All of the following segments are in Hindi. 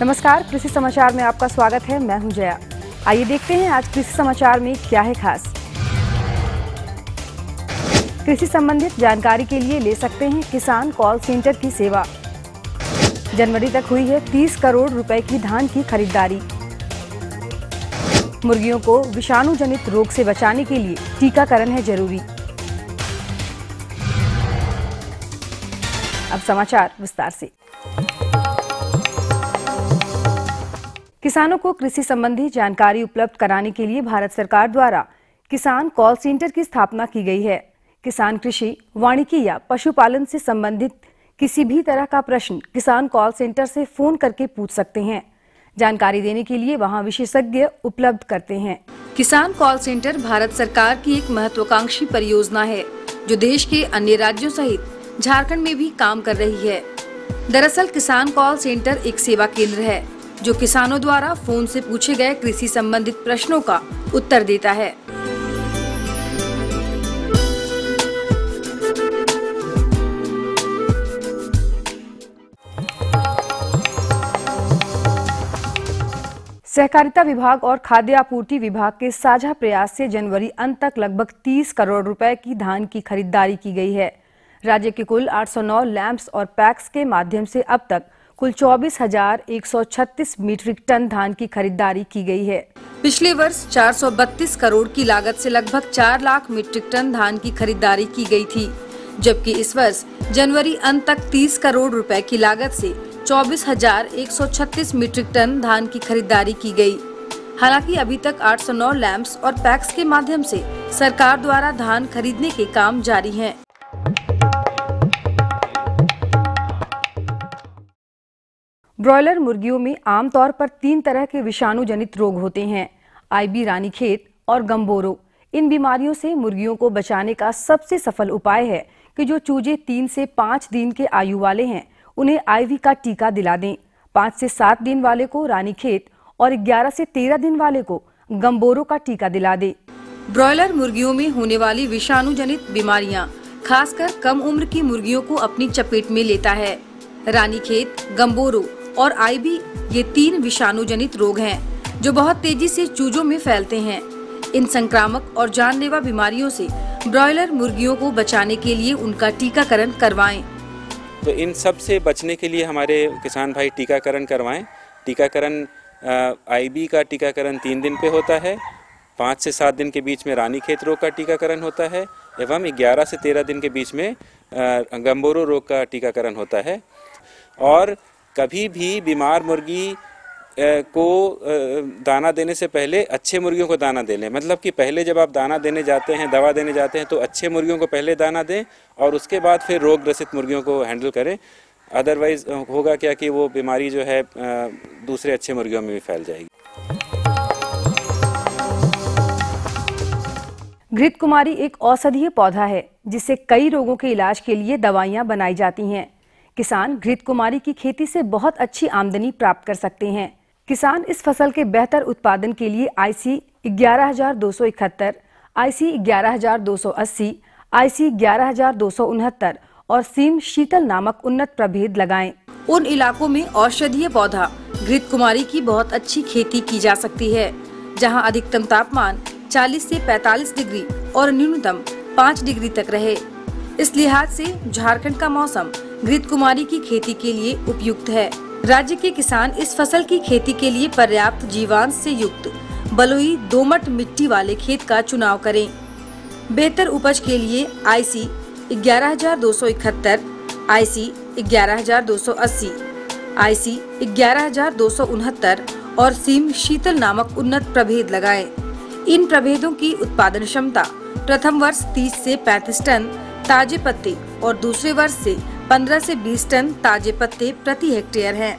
नमस्कार, कृषि समाचार में आपका स्वागत है। मैं हूं जया। आइए देखते हैं आज कृषि समाचार में क्या है खास। कृषि संबंधित जानकारी के लिए ले सकते हैं किसान कॉल सेंटर की सेवा। जनवरी तक हुई है 30 करोड़ रुपए की धान की खरीदारी। मुर्गियों को विषाणु जनित रोग से बचाने के लिए टीकाकरण है जरूरी। अब समाचार विस्तार से। किसानों को कृषि संबंधी जानकारी उपलब्ध कराने के लिए भारत सरकार द्वारा किसान कॉल सेंटर की स्थापना की गई है। किसान कृषि, वानिकी या पशुपालन से संबंधित किसी भी तरह का प्रश्न किसान कॉल सेंटर से फोन करके पूछ सकते हैं। जानकारी देने के लिए वहां विशेषज्ञ उपलब्ध करते हैं। किसान कॉल सेंटर भारत सरकार की एक महत्वाकांक्षी परियोजना है जो देश के अन्य राज्यों सहित झारखंड में भी काम कर रही है। दरअसल किसान कॉल सेंटर एक सेवा केंद्र है जो किसानों द्वारा फोन से पूछे गए कृषि संबंधित प्रश्नों का उत्तर देता है। सहकारिता विभाग और खाद्य आपूर्ति विभाग के साझा प्रयास से जनवरी अंत तक लगभग 30 करोड़ रुपए की धान की खरीदारी की गई है। राज्य के कुल 809 लैंप्स और पैक्स के माध्यम से अब तक कुल 24,136 मीट्रिक टन धान की खरीदारी की गई है। पिछले वर्ष 432 करोड़ की लागत से लगभग 4 लाख मीट्रिक टन धान की खरीदारी की गई थी, जबकि इस वर्ष जनवरी अंत तक 30 करोड़ रुपए की लागत से 24,136 मीट्रिक टन धान की खरीदारी की गई। हालांकि अभी तक 809 लैंप्स और पैक्स के माध्यम से सरकार द्वारा धान खरीदने के काम जारी हैं। ब्रॉयलर मुर्गियों में आमतौर पर 3 तरह के विषाणु जनित रोग होते हैं, आईबी, रानीखेत और गंबोरो। इन बीमारियों से मुर्गियों को बचाने का सबसे सफल उपाय है कि जो चूजे 3 से 5 दिन के आयु वाले हैं उन्हें आईवी का टीका दिला दें। 5 से 7 दिन वाले को रानीखेत और 11 से 13 दिन वाले को गंबोरो का टीका दिला दें। ब्रॉयलर मुर्गियों में होने वाली विषाणु जनित बीमारियां खासकर कम उम्र की मुर्गियों को अपनी चपेट में लेता है। रानीखेत, गंबोरो और आईबी ये 3 विषाणु जनित रोग हैं जो बहुत तेजी से चूजों में फैलते हैं। इन संक्रामक और जानलेवा बीमारियों से ब्रॉयलर मुर्गियों को बचाने के लिए उनका टीकाकरण करवाएं। तो इन सब से बचने के लिए हमारे किसान भाई टीकाकरण करवाएं। टीकाकरण आईबी का टीकाकरण 3 दिन पे होता है, 5 से 7 दिन के बीच में रानीखेत रोग का टीकाकरण होता है एवं 11 से 13 दिन के बीच में गंबोरो रोग का टीकाकरण होता है। और कभी भी बीमार मुर्गी को दाना देने से पहले अच्छे मुर्गियों को दाना दे लें। मतलब कि पहले जब आप दाना देने जाते हैं, दवा देने जाते हैं तो अच्छे मुर्गियों को पहले दाना दें और उसके बाद फिर रोग ग्रसित मुर्गियों को हैंडल करें। अदरवाइज होगा क्या कि वो बीमारी जो है दूसरे अच्छे मुर्गियों में भी फैल जाएगी। घृतकुमारी एक औषधीय पौधा है जिससे कई रोगों के इलाज के लिए दवाइयां बनाई जाती हैं। किसान घृतकुमारी की खेती से बहुत अच्छी आमदनी प्राप्त कर सकते हैं। किसान इस फसल के बेहतर उत्पादन के लिए IC 11,271, IC 11,280, IC 11,269 और सीम शीतल नामक उन्नत प्रभेद लगाएं। उन इलाकों में औषधीय पौधा घृतकुमारी की बहुत अच्छी खेती की जा सकती है जहां अधिकतम तापमान 40 से 45 डिग्री और न्यूनतम 5 डिग्री तक रहे। इस लिहाज से झारखंड का मौसम घृतकुमारी की खेती के लिए उपयुक्त है। राज्य के किसान इस फसल की खेती के लिए पर्याप्त जीवांश से युक्त बलुई दोमट मिट्टी वाले खेत का चुनाव करें। बेहतर उपज के लिए IC 11,271, IC 11,280, IC 11,269 और सीम शीतल नामक उन्नत प्रभेद लगाएं। इन प्रभेदों की उत्पादन क्षमता प्रथम वर्ष 30 से 35 टन ताजे पत्ते और दूसरे वर्ष से 15 से 20 टन ताजे पत्ते प्रति हेक्टेयर हैं।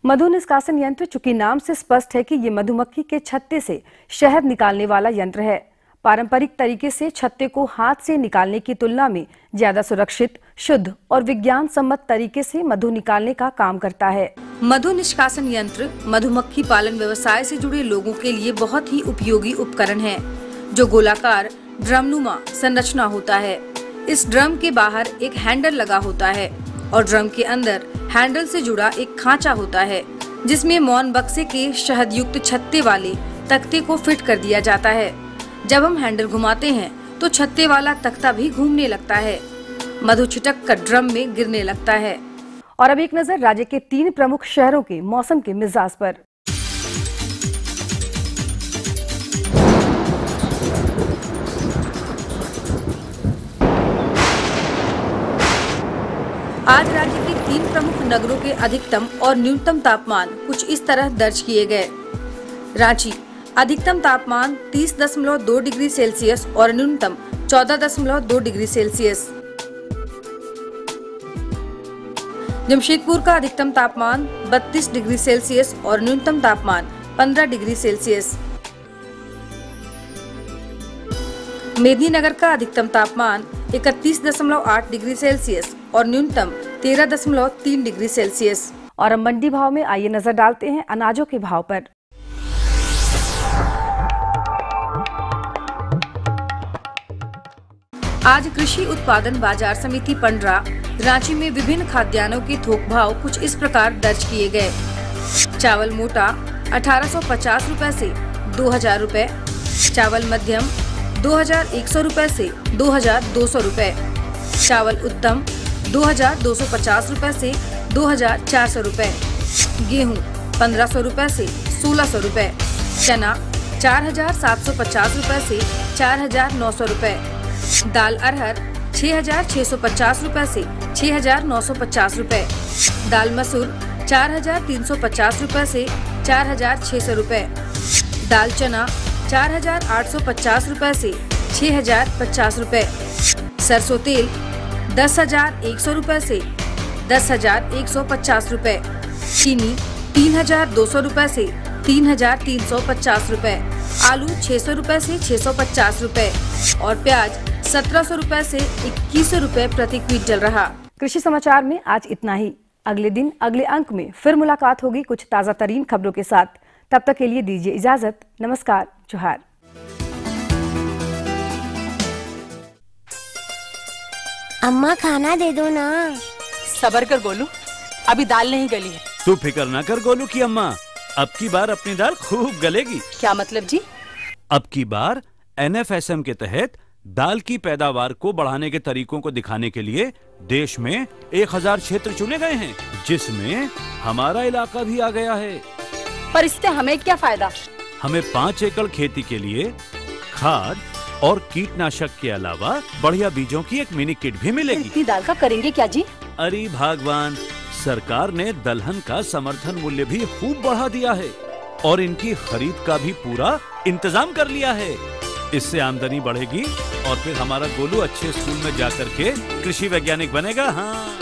मधु निष्कासन यंत्र चूंकि नाम से स्पष्ट है कि ये मधुमक्खी के छत्ते से शहद निकालने वाला यंत्र है। पारंपरिक तरीके से छत्ते को हाथ से निकालने की तुलना में ज्यादा सुरक्षित, शुद्ध और विज्ञान सम्मत तरीके से मधु निकालने का काम करता है। मधु निष्कासन यंत्र मधुमक्खी पालन व्यवसाय से जुड़े लोगों के लिए बहुत ही उपयोगी उपकरण है जो गोलाकार ड्रमनुमा संरचना होता है। इस ड्रम के बाहर एक हैंडल लगा होता है और ड्रम के अंदर हैंडल से जुड़ा एक खांचा होता है, जिसमें मौन बक्से के शहद युक्त छत्ते वाले तख्ते को फिट कर दिया जाता है। जब हम हैंडल घुमाते हैं तो छत्ते वाला तख्ता भी घूमने लगता है। मधु छिटक कर ड्रम में गिरने लगता है। और अब एक नजर राज्य के 3 प्रमुख शहरों के मौसम के मिजाज पर। आज राज्य के 3 प्रमुख नगरों के अधिकतम और न्यूनतम तापमान कुछ इस तरह दर्ज किए गए। रांची अधिकतम तापमान 30.2 डिग्री सेल्सियस और न्यूनतम 14.2 डिग्री सेल्सियस। जमशेदपुर का अधिकतम तापमान 32 डिग्री सेल्सियस और न्यूनतम तापमान 15 डिग्री सेल्सियस। मेदिनीनगर का अधिकतम तापमान 31.8 डिग्री सेल्सियस और न्यूनतम 13.3 डिग्री सेल्सियस। और अब मंडी भाव में आइए नजर डालते हैं अनाजों के भाव पर। आज कृषि उत्पादन बाजार समिति पंडरा रांची में विभिन्न खाद्यान्नों के थोक भाव कुछ इस प्रकार दर्ज किए गए। चावल मोटा 1850 रुपए से 2000 रुपए, चावल मध्यम 2100 रुपए से 2200 रुपए, चावल उत्तम 2250 रुपए से 2400 रुपए, गेहूं 1500 रुपए से 1600 रुपए, चना 4750 रुपए से 4900 रुपए, दाल अरहर 6650 रुपए से 6950 रुपए, दाल मसूर 4350 रुपए से 4600 रुपए, दाल चना 4850 रुपए से 6050 रुपए, सरसों तेल 10100 रुपए से 10150 रुपए, चीनी 3200 रुपए से 3350 रुपए, आलू 600 रुपए से 650 रुपए और प्याज 1700 रुपए से 2100 रुपए प्रति क्विंटल रहा। कृषि समाचार में आज इतना ही। अगले दिन अगले अंक में फिर मुलाकात होगी कुछ ताजा तरीन खबरों के साथ। तब तक के लिए दीजिए इजाजत। नमस्कार, जोहार। अम्मा खाना दे दो ना। सबर कर गोलू, अभी दाल नहीं गली है। तू फिक्र ना कर गोलू की अम्मा, अब की बार अपनी दाल खूब गलेगी। क्या मतलब जी? अब की बार NFSM के तहत दाल की पैदावार को बढ़ाने के तरीकों को दिखाने के लिए देश में 1000 क्षेत्र चुने गए हैं, जिसमें हमारा इलाका भी आ गया है। पर इससे हमें क्या फायदा? हमें 5 एकड़ खेती के लिए खाद और कीटनाशक के अलावा बढ़िया बीजों की एक मिनी किट भी मिलेगी। इतनी दाल का करेंगे क्या जी? अरे भगवान, सरकार ने दलहन का समर्थन मूल्य भी खूब बढ़ा दिया है और इनकी खरीद का भी पूरा इंतजाम कर लिया है। इससे आमदनी बढ़ेगी और फिर हमारा गोलू अच्छे स्कूल में जाकर के कृषि वैज्ञानिक बनेगा। हाँ,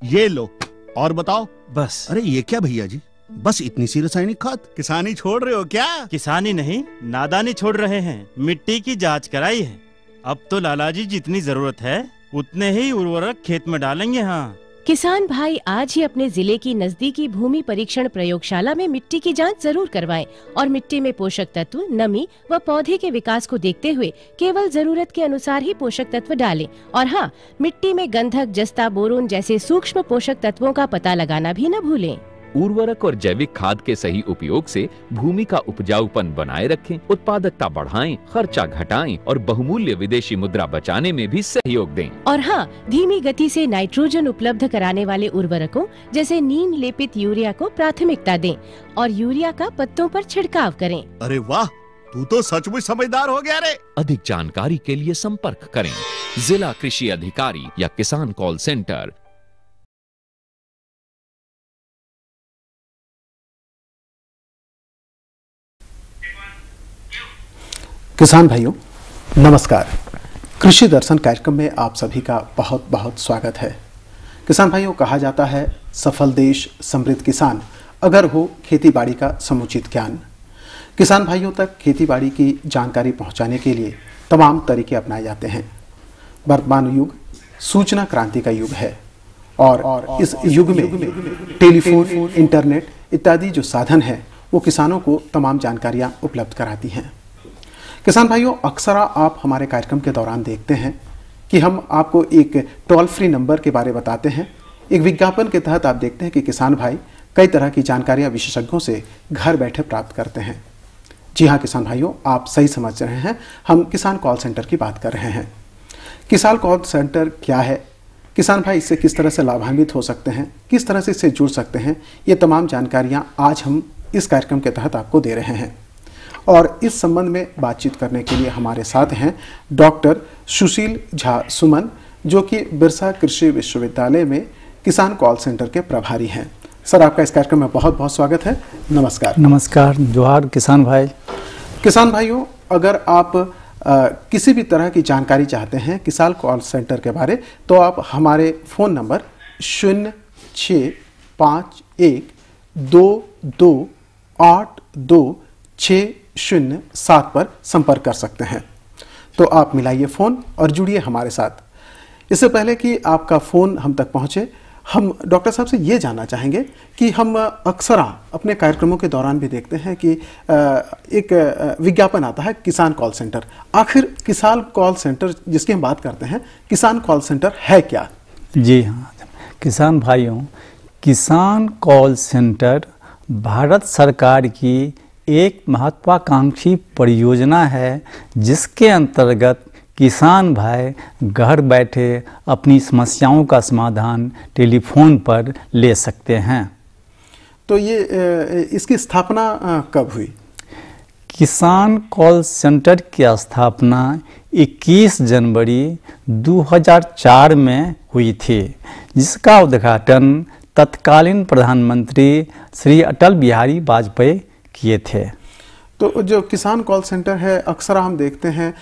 ये लो और बताओ। बस। अरे ये क्या भैया जी, बस इतनी सी रासायनिक खाद? किसानी छोड़ रहे हो क्या? किसानी नहीं, नादानी छोड़ रहे हैं। मिट्टी की जांच कराई है। अब तो लाला जी जितनी जरूरत है उतने ही उर्वरक खेत में डालेंगे। हाँ, किसान भाई आज ही अपने जिले की नजदीकी भूमि परीक्षण प्रयोगशाला में मिट्टी की जांच जरूर करवाएं और मिट्टी में पोषक तत्व, नमी व पौधे के विकास को देखते हुए केवल जरूरत के अनुसार ही पोषक तत्व डालें। और हाँ, मिट्टी में गंधक, जस्ता, बोरोन जैसे सूक्ष्म पोषक तत्वों का पता लगाना भी न भूलें। उर्वरक और जैविक खाद के सही उपयोग से भूमि का उपजाऊपन बनाए रखें, उत्पादकता बढ़ाएं, खर्चा घटाएं और बहुमूल्य विदेशी मुद्रा बचाने में भी सहयोग दें। और हाँ, धीमी गति से नाइट्रोजन उपलब्ध कराने वाले उर्वरकों जैसे नीम लेपित यूरिया को प्राथमिकता दें और यूरिया का पत्तों पर छिड़काव करें। अरे वाह, तू तो सचमुच समझदार हो गया रे। अधिक जानकारी के लिए संपर्क करें जिला कृषि अधिकारी या किसान कॉल सेंटर। किसान भाइयों नमस्कार। कृषि दर्शन कार्यक्रम में आप सभी का बहुत बहुत स्वागत है। किसान भाइयों, कहा जाता है सफल देश समृद्ध किसान अगर हो खेती बाड़ी का समुचित ज्ञान। किसान भाइयों तक खेती बाड़ी की जानकारी पहुंचाने के लिए तमाम तरीके अपनाए जाते हैं। वर्तमान युग सूचना क्रांति का युग है और इस युग में टेलीफोन, इंटरनेट इत्यादि जो साधन हैं वो किसानों को तमाम जानकारियां उपलब्ध कराती हैं। किसान भाइयों, अक्सर आप हमारे कार्यक्रम के दौरान देखते हैं कि हम आपको एक टोल फ्री नंबर के बारे में बताते हैं। एक विज्ञापन के तहत आप देखते हैं कि किसान भाई कई तरह की जानकारियां विशेषज्ञों से घर बैठे प्राप्त करते हैं। जी हाँ किसान भाइयों, आप सही समझ रहे हैं, हम किसान कॉल सेंटर की बात कर रहे हैं। किसान कॉल सेंटर क्या है, किसान भाई इससे किस तरह से लाभान्वित हो सकते हैं, किस तरह से इससे जुड़ सकते हैं, ये तमाम जानकारियां आज हम इस कार्यक्रम के तहत आपको दे रहे हैं। और इस संबंध में बातचीत करने के लिए हमारे साथ हैं डॉक्टर सुशील झा सुमन, जो कि बिरसा कृषि विश्वविद्यालय में किसान कॉल सेंटर के प्रभारी हैं। सर, आपका इस कार्यक्रम में बहुत बहुत स्वागत है। नमस्कार। नमस्कार, जोहार किसान भाई। किसान भाइयों, अगर आप किसी भी तरह की जानकारी चाहते हैं किसान कॉल सेंटर के बारे, तो आप हमारे फ़ोन नंबर 065122826007 पर संपर्क कर सकते हैं। तो आप मिलाइए फ़ोन और जुड़िए हमारे साथ। इससे पहले कि आपका फ़ोन हम तक पहुँचे, हम डॉक्टर साहब से ये जानना चाहेंगे कि हम अक्सर अपने कार्यक्रमों के दौरान भी देखते हैं कि एक विज्ञापन आता है किसान कॉल सेंटर। आखिर किसान कॉल सेंटर जिसकी हम बात करते हैं, किसान कॉल सेंटर है क्या? जी हाँ किसान भाइयों, किसान कॉल सेंटर भारत सरकार की एक महत्वाकांक्षी परियोजना है, जिसके अंतर्गत किसान भाई घर बैठे अपनी समस्याओं का समाधान टेलीफोन पर ले सकते हैं। तो ये इसकी स्थापना कब हुई? किसान कॉल सेंटर की स्थापना 21 जनवरी 2004 में हुई थी, जिसका उद्घाटन तत्कालीन प्रधानमंत्री श्री अटल बिहारी वाजपेयी किए थे। तो जो किसान कॉल सेंटर है, अक्सर हम देखते हैं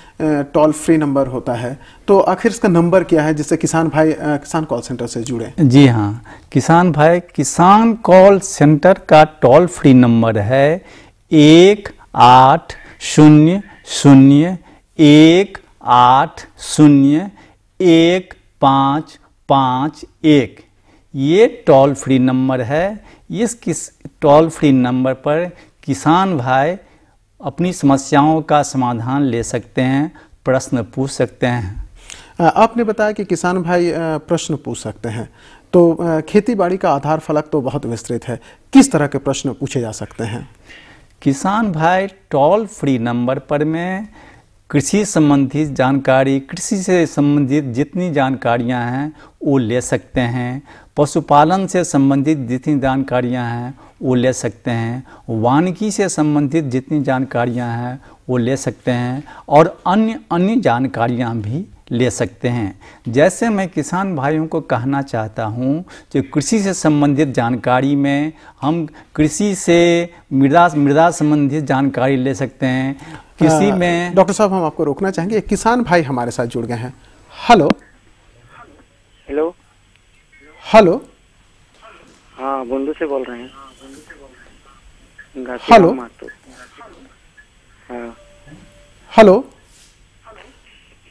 टोल फ्री नंबर होता है, तो आखिर इसका नंबर क्या है जिससे किसान भाई किसान कॉल सेंटर से जुड़े? जी हाँ किसान भाई, किसान कॉल सेंटर का टोल फ्री नंबर है 180018011551। ये टोल फ्री नंबर है। इस टोल फ्री नंबर पर किसान भाई अपनी समस्याओं का समाधान ले सकते हैं, प्रश्न पूछ सकते हैं। आपने बताया कि किसान भाई प्रश्न पूछ सकते हैं, तो खेतीबाड़ी का आधार फलक तो बहुत विस्तृत है, किस तरह के प्रश्न पूछे जा सकते हैं? किसान भाई टोल फ्री नंबर पर में कृषि संबंधित जानकारी, कृषि से संबंधित जितनी जानकारियां हैं वो ले सकते हैं। पशुपालन से संबंधित जितनी जानकारियां हैं वो ले सकते हैं। वानिकी से संबंधित जितनी जानकारियां हैं वो ले सकते हैं, और अन्य जानकारियां भी ले सकते हैं। जैसे मैं किसान भाइयों को कहना चाहता हूं कि कृषि से संबंधित जानकारी में हम कृषि से मृदा संबंधित जानकारी ले सकते हैं। किसी में डॉक्टर साहब, हम आपको रोकना चाहेंगे, किसान भाई हमारे साथ जुड़ गए हैं। Hello hello hello. हाँ, बंधु से बोल रहे हैं। हेलो। हाँ हेलो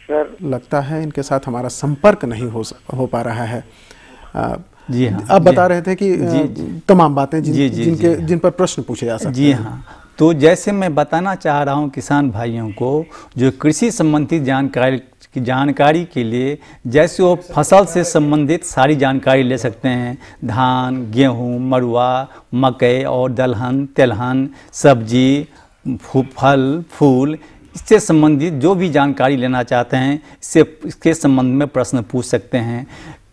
सर, लगता है इनके साथ हमारा संपर्क नहीं हो पा रहा है। जी हाँ, आप बता रहे थे कि तमाम बातें जिन पर प्रश्न पूछे जा सकते हैं। जी हाँ, तो जैसे मैं बताना चाह रहा हूँ किसान भाइयों को, जो कृषि संबंधित जानकारी के लिए, जैसे वो फसल से संबंधित सारी जानकारी ले सकते हैं, धान, गेहूँ, मरुआ, मकई और दलहन, तेलहन, सब्जी, फल, फूल, इससे संबंधित जो भी जानकारी लेना चाहते हैं इसके संबंध में प्रश्न पूछ सकते हैं।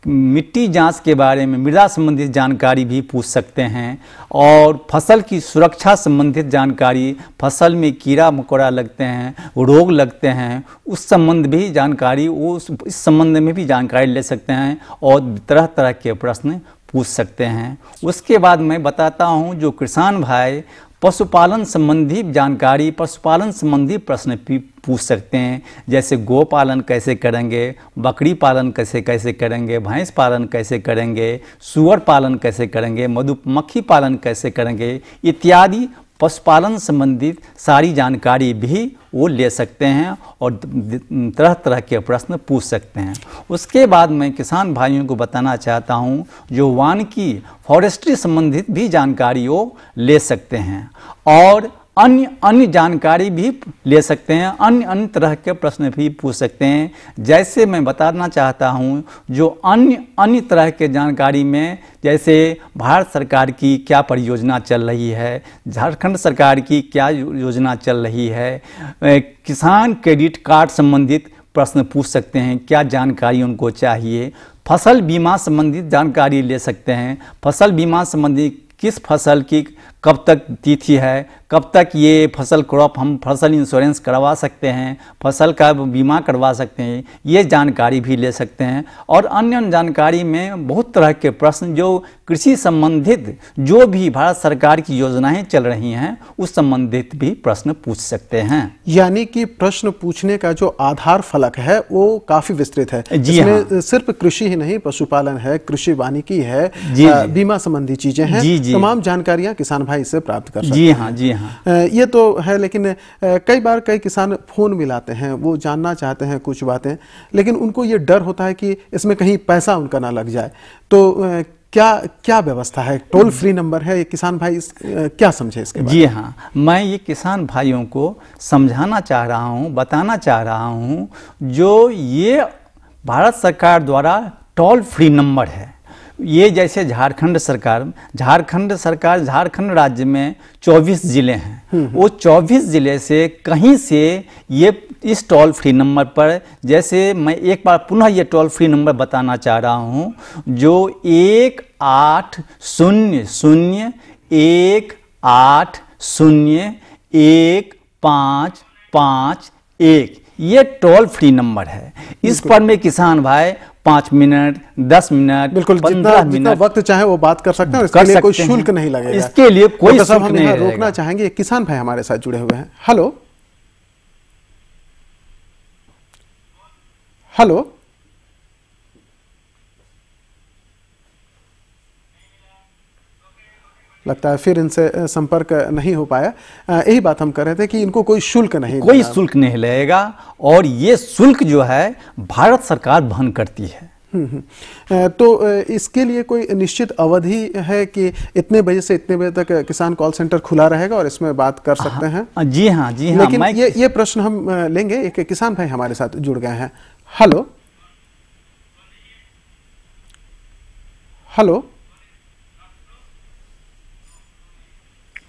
मिट्टी जांच के बारे में, मृदा संबंधित जानकारी भी पूछ सकते हैं, और फसल की सुरक्षा संबंधित जानकारी, फसल में कीड़ा मकोड़ा लगते हैं, रोग लगते हैं, उस संबंध भी जानकारी, इस संबंध में भी जानकारी ले सकते हैं, और तरह तरह के प्रश्न पूछ सकते हैं। उसके बाद मैं बताता हूं, जो किसान भाई पशुपालन संबंधी जानकारी, पशुपालन संबंधी प्रश्न पूछ सकते हैं, जैसे गौ पालन कैसे करेंगे, बकरी पालन कैसे करेंगे, भैंस पालन कैसे करेंगे, सूअर पालन कैसे करेंगे, मधुमक्खी पालन कैसे करेंगे, इत्यादि पशुपालन संबंधित सारी जानकारी भी वो ले सकते हैं, और तरह तरह के प्रश्न पूछ सकते हैं। उसके बाद मैं किसान भाइयों को बताना चाहता हूँ, जो वानिकी फॉरेस्ट्री संबंधित भी जानकारी वो ले सकते हैं, और अन्य जानकारी भी ले सकते हैं, अन्य तरह के प्रश्न भी पूछ सकते हैं। जैसे मैं बताना चाहता हूं, जो अन्य तरह के जानकारी में, जैसे भारत सरकार की क्या परियोजना चल रही है, झारखंड सरकार की क्या योजना चल रही है, किसान क्रेडिट कार्ड संबंधित प्रश्न पूछ सकते हैं, क्या जानकारी उनको चाहिए। फसल बीमा संबंधित जानकारी ले सकते हैं, फसल बीमा संबंधित किस फसल की कब तक तिथि है, कब तक ये फसल क्रॉप हम फसल इंश्योरेंस करवा सकते हैं, फसल का बीमा करवा सकते हैं, ये जानकारी भी ले सकते हैं। और अन्य जानकारी में बहुत तरह के प्रश्न जो कृषि संबंधित जो भी भारत सरकार की योजनाएं चल रही हैं उस संबंधित भी प्रश्न पूछ सकते हैं। यानी कि प्रश्न पूछने का जो आधार फलक है वो काफी विस्तृत है। जी इसमें सिर्फ कृषि ही नहीं, पशुपालन है, कृषि वानिकी है, बीमा संबंधी चीजें हैं, तमाम जानकारियां किसान भाई इससे प्राप्त कर सकते हैं। जी हाँ। ये तो है, लेकिन कई बार कई किसान फोन मिलाते हैं, वो जानना चाहते हैं कुछ बातें, लेकिन उनको ये डर होता है कि इसमें कहीं पैसा उनका ना लग जाए। तो क्या व्यवस्था है? टोल फ्री नंबर है, ये किसान भाई क्या समझे इसके बारे में? जी हाँ, मैं ये किसान भाइयों को समझाना चाह रहा हूँ, बताना चाह रहा हूँ, जो ये भारत सरकार द्वारा टोल फ्री नंबर है। ये जैसे झारखंड राज्य में 24 ज़िले हैं, वो 24 ज़िले से कहीं से ये इस टोल फ्री नंबर पर, जैसे मैं एक बार पुनः ये टोल फ्री नंबर बताना चाह रहा हूँ, जो 1800-180-1551 ये टोल फ्री नंबर है। इस पर में किसान भाई 5 मिनट, 10 मिनट, बिल्कुल 15 जितना वक्त चाहे वो बात कर सकते हैं, इसके लिए कोई शुल्क नहीं लगेगा। इसके लिए कोई शुल्क नहीं लगेगा। रोकना चाहेंगे, किसान भाई हमारे साथ जुड़े हुए हैं। हेलो हेलो, लगता है फिर इनसे संपर्क नहीं हो पाया। यही बात हम कर रहे थे कि इनको कोई शुल्क नहीं लगेगा, और ये शुल्क जो है भारत सरकार वहन करती है। तो इसके लिए कोई निश्चित अवधि है कि इतने बजे से इतने बजे तक किसान कॉल सेंटर खुला रहेगा और इसमें बात कर सकते हैं? जी हाँ। लेकिन ये प्रश्न हम लेंगे। एक किसान भाई हमारे साथ जुड़ गए हैं। हेलो हेलो,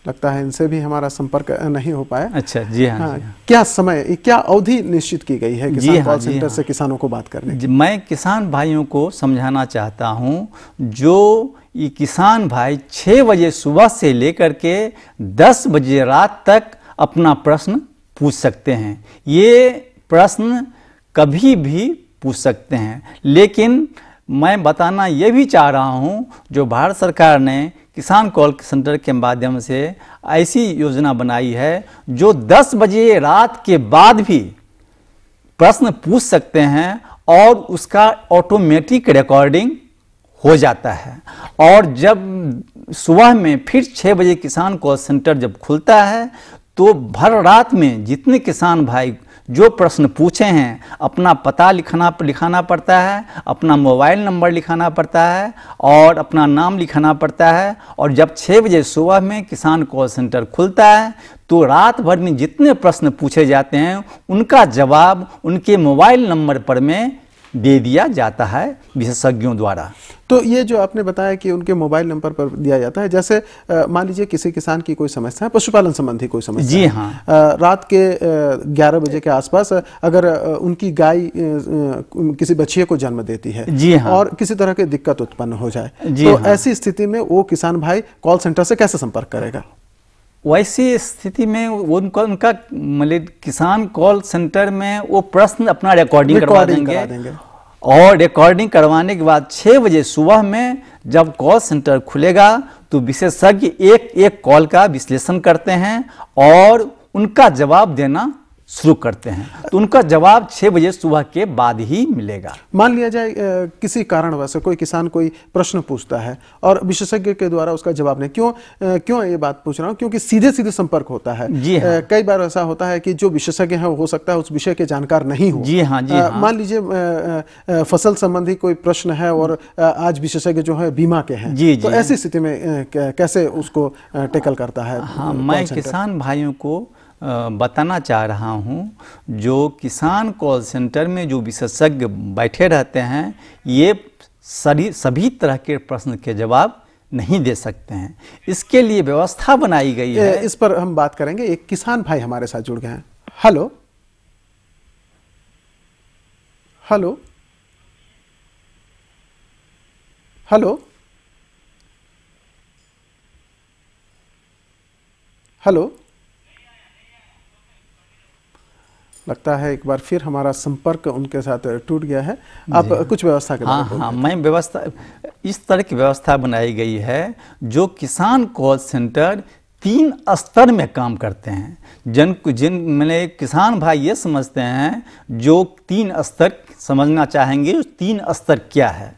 लगता है इनसे भी हमारा संपर्क नहीं हो पाया। अच्छा, जी हाँ। क्या समय, क्या अवधि निश्चित की गई है किसान कॉल सेंटर से किसानों को बात करने की? मैं किसान भाइयों को समझाना चाहता हूं, जो ये किसान भाई 6 बजे सुबह से लेकर के 10 बजे रात तक अपना प्रश्न पूछ सकते हैं। ये प्रश्न कभी भी पूछ सकते हैं, लेकिन मैं बताना ये भी चाह रहा हूँ, जो भारत सरकार ने किसान कॉल सेंटर के माध्यम से ऐसी योजना बनाई है, जो 10 बजे रात के बाद भी प्रश्न पूछ सकते हैं और उसका ऑटोमेटिक रिकॉर्डिंग हो जाता है। और जब सुबह में फिर 6 बजे किसान कॉल सेंटर जब खुलता है, तो भर रात में जितने किसान भाई जो प्रश्न पूछे हैं, अपना पता लिखाना पड़ता है, अपना मोबाइल नंबर लिखाना पड़ता है और अपना नाम लिखाना पड़ता है। और जब 6 बजे सुबह में किसान कॉल सेंटर खुलता है, तो रात भर में जितने प्रश्न पूछे जाते हैं उनका जवाब उनके मोबाइल नंबर पर में दे दिया जाता है विशेषज्ञों द्वारा। तो ये जो आपने बताया कि उनके मोबाइल नंबर पर दिया जाता है, जैसे मान लीजिए किसी किसान की कोई समस्या है, पशुपालन संबंधी कोई समस्या, जी हाँ, रात के 11 बजे के आसपास अगर उनकी गाय किसी बच्चे को जन्म देती है, जी हाँ, और किसी तरह की दिक्कत उत्पन्न हो जाए, तो हाँ, ऐसी स्थिति में वो किसान भाई कॉल सेंटर से कैसे संपर्क करेगा? वैसी स्थिति में उनका मतलब किसान कॉल सेंटर में वो प्रश्न अपना रिकॉर्डिंग करवा देंगे और रिकॉर्डिंग करवाने के बाद 6 बजे सुबह में जब कॉल सेंटर खुलेगा, तो विशेषज्ञ एक एक कॉल का विश्लेषण करते हैं और उनका जवाब देना शुरू करते हैं। तो उनका जवाब 6 बजे सुबह के बाद ही मिलेगा। मान लिया जाए किसी कारणवश कोई किसान कोई प्रश्न पूछता है और विशेषज्ञ के द्वारा उसका जवाब नहीं, क्यों ये बात पूछ रहा हूँ, क्योंकि सीधे सीधे संपर्क होता है। जी हाँ। कई बार ऐसा होता है कि जो विशेषज्ञ है हो सकता है उस विषय के जानकार नहीं हो। जी हाँ, जी हाँ। मान लीजिए फसल संबंधी कोई प्रश्न है और आज विशेषज्ञ जो है बीमा के हैं, जी, तो ऐसी स्थिति में कैसे उसको टैकल करता है? हाँ, मैं किसान भाइयों को बताना चाह रहा हूँ, जो किसान कॉल सेंटर में जो विशेषज्ञ बैठे रहते हैं ये सभी तरह के प्रश्न के जवाब नहीं दे सकते हैं। इसके लिए व्यवस्था बनाई गई है। इस पर हम बात करेंगे। एक किसान भाई हमारे साथ जुड़ गए हैं। हेलो हेलो हेलो हेलो, लगता है एक बार फिर हमारा संपर्क उनके साथ टूट गया है। आप कुछ व्यवस्था के बारे में हाँ, मैं व्यवस्था इस तरह की व्यवस्था बनाई गई है जो किसान कॉल सेंटर 3 स्तर में काम करते हैं। मैंने किसान भाई ये समझते हैं, जो 3 स्तर समझना चाहेंगे उस 3 स्तर क्या है।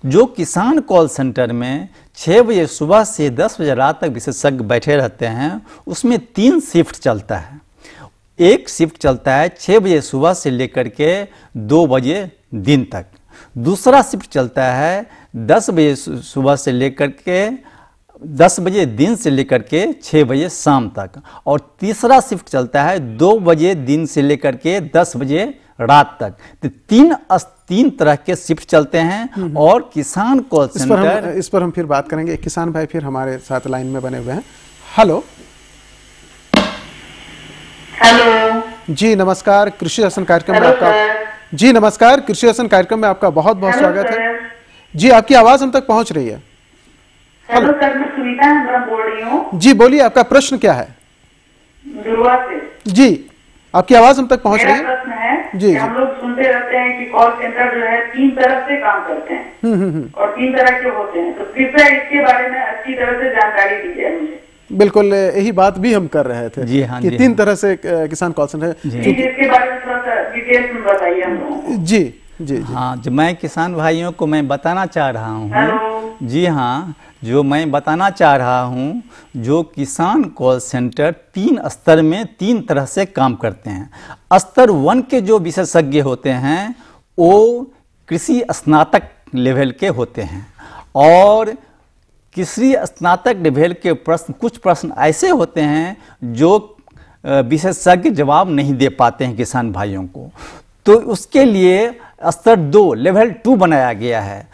जो किसान कॉल सेंटर में 6 बजे सुबह से 10 बजे रात तक विशेषज्ञ बैठे रहते हैं, उसमें 3 शिफ्ट चलता है। एक शिफ्ट चलता है 6 बजे सुबह से लेकर के 2 बजे दिन तक। दूसरा शिफ्ट चलता है 10 बजे सुबह से लेकर के 10 बजे दिन से लेकर के 6 बजे शाम तक। और तीसरा शिफ्ट चलता है 2 बजे दिन से लेकर के 10 बजे रात तक। तो 3 तरह के शिफ्ट चलते हैं। और किसान कॉल सेंटर इस पर हम फिर बात करेंगे। एक किसान भाई फिर हमारे साथ लाइन में बने हुए हैं। हेलो हेलो जी, नमस्कार। कृषि दर्शन कार्यक्रम में आपका जी नमस्कार। कृषि दर्शन कार्यक्रम में आपका बहुत बहुत स्वागत है जी। आपकी आवाज हम तक पहुंच रही है। हेलो सर, मैं सुनीता बोल रही हूँ जी। बोलिए, आपका प्रश्न क्या है? दुर्वा से जी, आपकी आवाज हम तक पहुंच रही है। मेरा प्रश्न है जी, हम लोग सुनते रहते हैं कि कॉल सेंटर जो है 3 तरफ से काम करते हैं और 3 तरह के होते हैं, तो कृपया इसके बारे में अच्छी तरह से जानकारी दीजिए मुझे। बिल्कुल, यही बात भी हम कर रहे थे। जी हाँ, कि 3 तरह से किसान कॉल सेंटर इसके बारे में थोड़ा सा डिटेल्स में बताइए हम लोगों। जी जी। हाँ, जो मैं किसान भाइयों को मैं बताना चाह रहा हूँ। जी हाँ, जो मैं बताना चाह रहा हूँ, जो किसान कॉल सेंटर 3 स्तर में 3 तरह से काम करते हैं। स्तर 1 के जो विशेषज्ञ होते हैं वो कृषि स्नातक लेवल के होते हैं। और कृषि स्नातक लेवल के कुछ प्रश्न ऐसे होते हैं जो विशेषज्ञ जवाब नहीं दे पाते हैं किसान भाइयों को। तो उसके लिए स्तर 2 लेवल 2 बनाया गया है,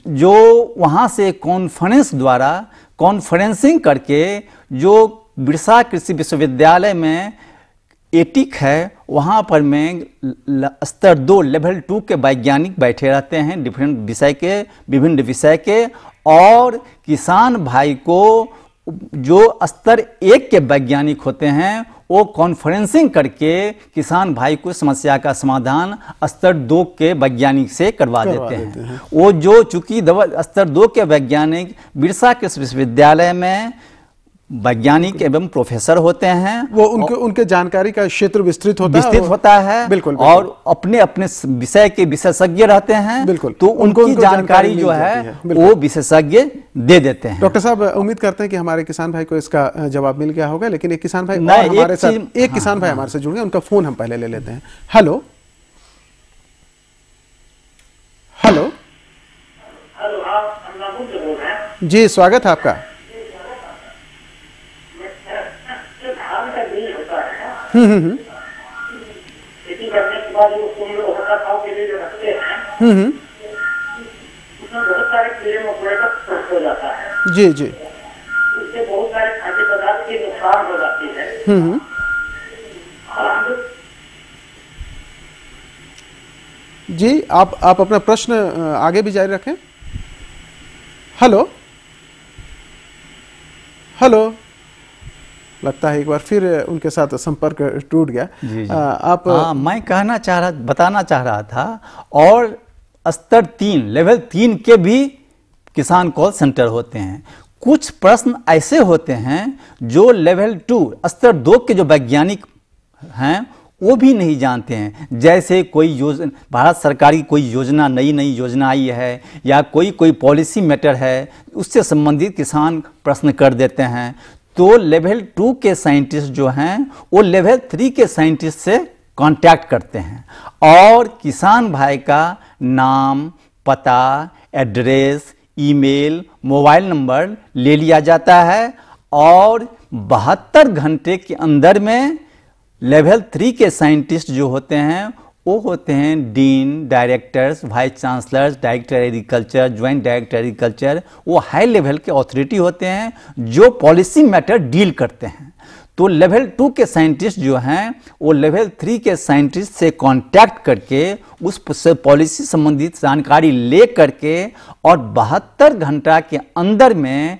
जो वहाँ से कॉन्फ्रेंस द्वारा कॉन्फ्रेंसिंग करके जो बिरसा कृषि विश्वविद्यालय में एटिक है वहाँ पर में स्तर 2 लेवल 2 के वैज्ञानिक बैठे रहते हैं विभिन्न विषय के। और किसान भाई को जो स्तर 1 के वैज्ञानिक होते हैं वो कॉन्फ्रेंसिंग करके किसान भाई को समस्या का समाधान स्तर 2 के वैज्ञानिक से करवा देते हैं। वो जो चूंकि स्तर 2 के वैज्ञानिक बिरसा कृषि विश्वविद्यालय में वैज्ञानिक एवं प्रोफेसर होते हैं, वो उनके जानकारी का क्षेत्र विस्तृत होता है। बिल्कुल। और अपने अपने विषय के विशेषज्ञ रहते हैं। बिल्कुल। तो उनकी जानकारी जो है वो विशेषज्ञ दे देते हैं। डॉक्टर साहब, उम्मीद करते हैं कि हमारे किसान भाई को इसका जवाब मिल गया होगा, लेकिन एक किसान भाई हमारे साथ किसान भाई हमारे से जुड़ गए, उनका फोन हम पहले ले लेते हैं। हेलो हेलो जी, स्वागत है आपका। खेती करने के बाद उसको हम लोग रखरखाव के लिए जो रखते हैं उसमें बहुत सारे कीड़े मकोड़े का प्रकोप हो जाता है। जी जी। उससे बहुत सारे खाद्य पदार्थ की नुकसान हो जाती है। जी, आप अपना प्रश्न आगे भी जारी रखें। हेलो हेलो, लगता है एक बार फिर उनके साथ संपर्क टूट गया। जी जी। मैं बताना चाह रहा था। और स्तर 3 लेवल 3 के भी किसान कॉल सेंटर होते हैं। कुछ प्रश्न ऐसे होते हैं जो लेवल 2 स्तर 2 के जो वैज्ञानिक हैं वो भी नहीं जानते हैं। जैसे कोई योजना, भारत सरकार की कोई योजना, नई नई योजना आई है या कोई पॉलिसी मैटर है, उससे संबंधित किसान प्रश्न कर देते हैं, तो लेवल 2 के साइंटिस्ट जो हैं वो लेवल 3 के साइंटिस्ट से कांटेक्ट करते हैं और किसान भाई का नाम, पता, एड्रेस, ईमेल, मोबाइल नंबर ले लिया जाता है और 72 घंटे के अंदर में लेवल 3 के साइंटिस्ट जो होते हैं वो होते हैं dean, directors, vice chancellors, director agriculture, joint director agriculture, वो हाई लेवल के अथॉरिटी होते हैं जो पॉलिसी मैटर डील करते हैं। तो लेवल 2 के साइंटिस्ट जो हैं वो लेवल 3 के साइंटिस्ट से कांटेक्ट करके उस पॉलिसी संबंधित जानकारी ले करके और 72 घंटा के अंदर में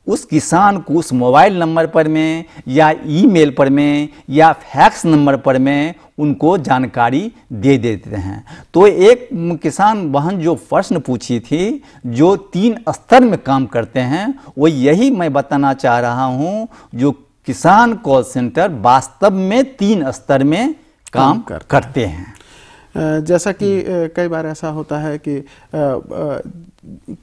उस किसान को उस मोबाइल नंबर पर में या ईमेल पर में या फैक्स नंबर पर में उनको जानकारी दे देते हैं। तो एक किसान बहन जो प्रश्न पूछी थी, जो 3 स्तर में काम करते हैं, वो यही मैं बताना चाह रहा हूँ। जो किसान कॉल सेंटर वास्तव में 3 स्तर में काम करते हैं। जैसा कि कई बार ऐसा होता है कि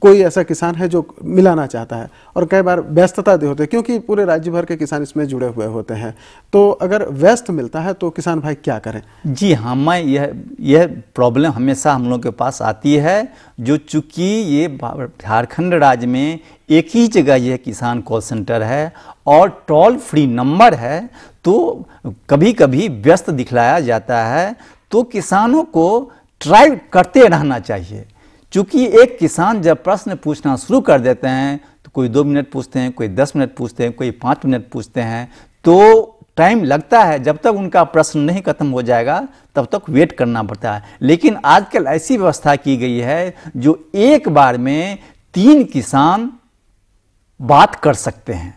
कोई ऐसा किसान है जो मिलाना चाहता है और कई बार व्यस्तता दे होते हैं, क्योंकि पूरे राज्य भर के किसान इसमें जुड़े हुए होते हैं। तो अगर व्यस्त मिलता है तो किसान भाई क्या करें? जी हाँ, मैं यह प्रॉब्लम हमेशा हम लोग के पास आती है। जो चूँकि ये झारखंड राज्य में एक ही जगह यह किसान कॉल सेंटर है और टोल फ्री नंबर है, तो कभी कभी व्यस्त दिखलाया जाता है। तो किसानों को ट्राई करते रहना चाहिए। चूँकि एक किसान जब प्रश्न पूछना शुरू कर देते हैं तो कोई 2 मिनट पूछते हैं, कोई 10 मिनट पूछते हैं, कोई 5 मिनट पूछते हैं, तो टाइम लगता है। जब तक उनका प्रश्न नहीं खत्म हो जाएगा तब तक वेट करना पड़ता है। लेकिन आजकल ऐसी व्यवस्था की गई है जो एक बार में 3 किसान बात कर सकते हैं।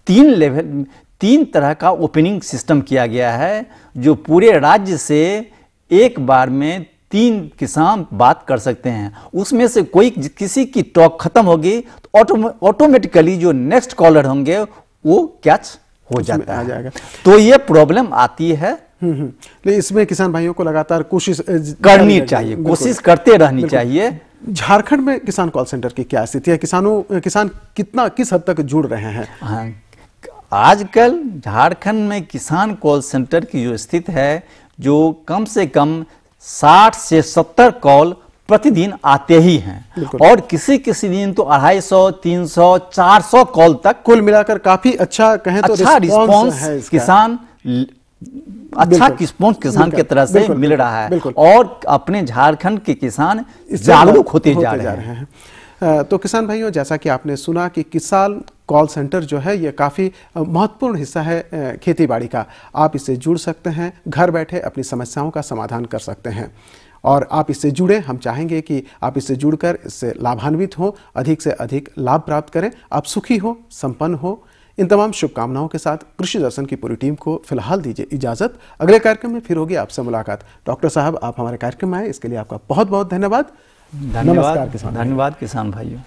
3 तरह का ओपनिंग सिस्टम किया गया है जो पूरे राज्य से एक बार में 3 किसान बात कर सकते हैं। उसमें से कोई किसी की टॉक खत्म होगी तो ऑटोमेटिकली जो नेक्स्ट कॉलर होंगे वो कैच हो जाता है। तो ये प्रॉब्लम आती है। लेकिन इसमें किसान भाइयों को लगातार कोशिश करनी चाहिए, कोशिश करते रहनी चाहिए। झारखंड में किसान कॉल सेंटर की क्या स्थिति है? किसान किस हद तक जुड़ रहे हैं? हाँ, आजकल झारखंड में किसान कॉल सेंटर की जो स्थिति है, जो कम से कम 60 से 70 कॉल प्रतिदिन आते ही हैं और किसी दिन तो 250, 300, 400 कॉल तक कुल मिलाकर काफी अच्छा कहें तो अच्छा रिस्पॉन्स किसान किसान की तरह से मिल रहा है और अपने झारखंड के किसान जागरूक होते जा रहे हैं। तो किसान भाइयों, जैसा कि आपने सुना कि किसान कॉल सेंटर जो है ये काफ़ी महत्वपूर्ण हिस्सा है खेतीबाड़ी का। आप इससे जुड़ सकते हैं, घर बैठे अपनी समस्याओं का समाधान कर सकते हैं और आप इससे जुड़े। हम चाहेंगे कि आप इससे जुड़कर इससे लाभान्वित हों, अधिक से अधिक लाभ प्राप्त करें, आप सुखी हो, संपन्न हो। इन तमाम शुभकामनाओं के साथ कृषि दर्शन की पूरी टीम को फिलहाल दीजिए इजाज़त। अगले कार्यक्रम में फिर होगी आपसे मुलाकात। डॉक्टर साहब, आप हमारे कार्यक्रम में आए, इसके लिए आपका बहुत बहुत धन्यवाद। धन्यवाद किसान भाइयों।